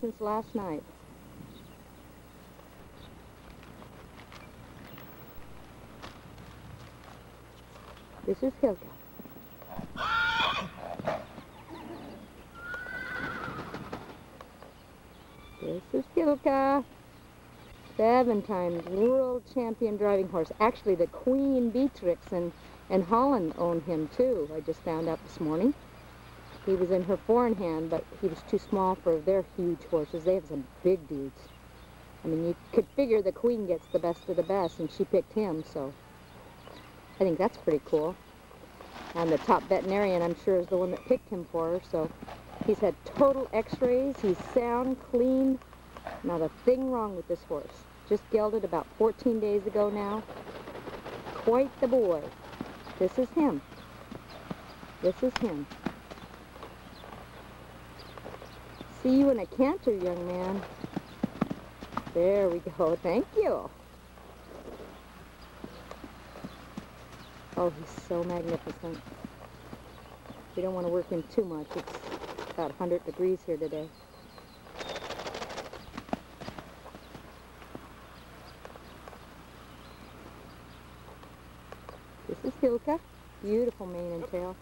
since last night. This is Hylke. This is Hylke. 7 times world champion driving horse. Actually, the Queen Beatrix and Holland owned him too. I just found out this morning. He was in her foreign hand, but he was too small for their huge horses. They have some big dudes. I mean, you could figure the Queen gets the best of the best, and she picked him, so I think that's pretty cool. And the top veterinarian, I'm sure, is the one that picked him for her, so he's had total x-rays. He's sound, clean, not a thing wrong with this horse. Just gelded about 14 days ago now. Quite the boy. This is him. This is him. See you in a canter, young man. There we go. Thank you. Oh, he's so magnificent. We don't want to work him too much. It's about 100 degrees here today. This is Hylke. Beautiful mane and tail.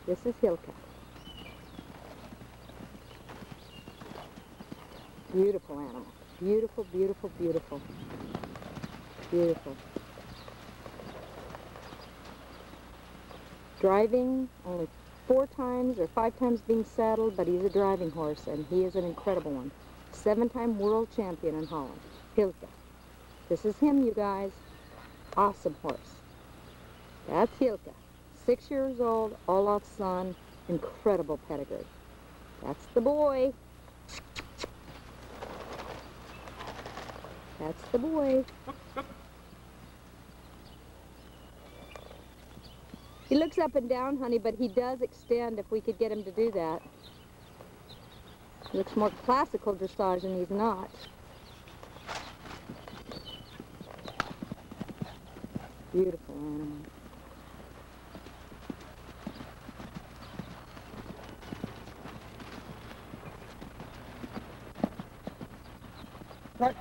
This is Hylke. Beautiful animal. Beautiful, beautiful, beautiful. Beautiful. Driving, only 4 times or 5 times being saddled, but he's a driving horse, and he is an incredible one. 7-time world champion in Holland. Hylke. This is him, you guys. Awesome horse. That's Hylke. 6 years old, Olaf's son, incredible pedigree. That's the boy. That's the boy. He looks up and down, honey, but he does extend if we could get him to do that. He looks more classical dressage, and he's not. Beautiful animal. Right.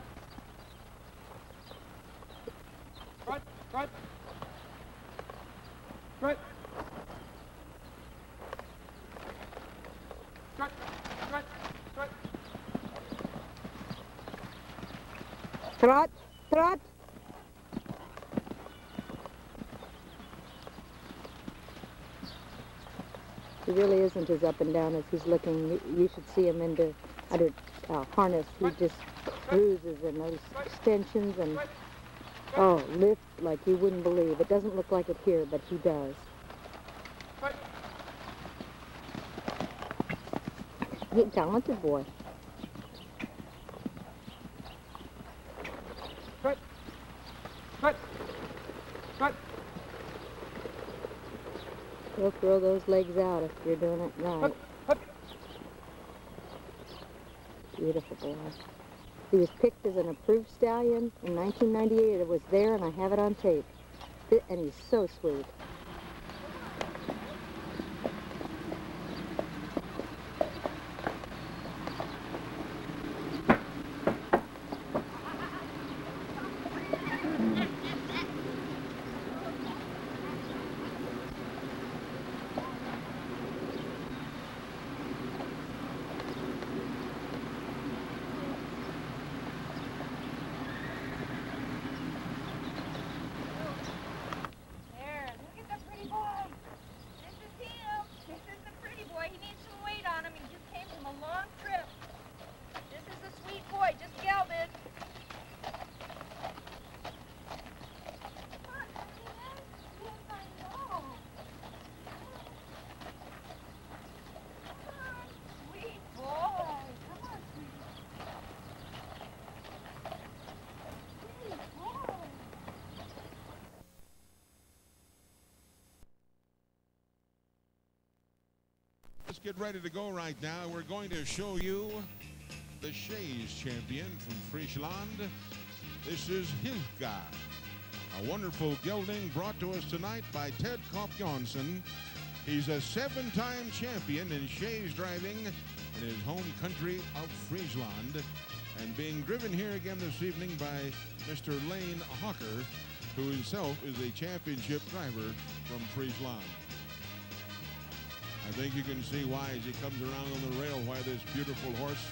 Right. Right. Right. Right. Right. Right. Trot. Trot. He really isn't as up and down as he's looking. You should see him under harness. He just cruises in those extensions and, oh, lift like you wouldn't believe. It doesn't look like it here, but he does. He's a talented boy. He'll throw those legs out if you're doing it right. Beautiful boy. He was picked as an approved stallion in 1998. It was there, and I have it on tape. And he's so sweet. Let's get ready to go right now. We're going to show you the Shays champion from Friesland. This is Hylke, a wonderful gelding brought to us tonight by Ted Kopp Johnson He's a 7-time champion in chaise driving in his home country of Friesland, and being driven here again this evening by Mr. Lane Hawker, who himself is a championship driver from Friesland. I think you can see why, as he comes around on the rail, why this beautiful horse.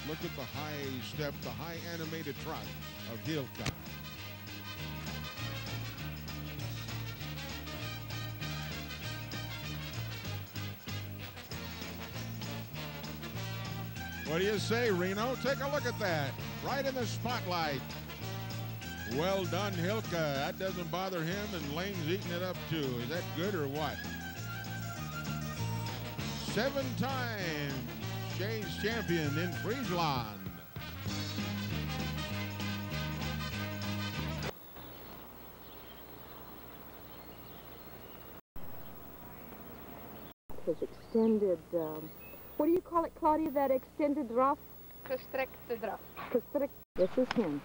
Look at the high step, the high animated trot of Hylke. What do you say, Reno? Take a look at that. Right in the spotlight. Well done, Hylke. That doesn't bother him, and Lane's eating it up too. Is that good or what? 7-time chaise champion in Friesland. His extended, what do you call it, Claudia, that extended drop? Gestrekte draf. This is him.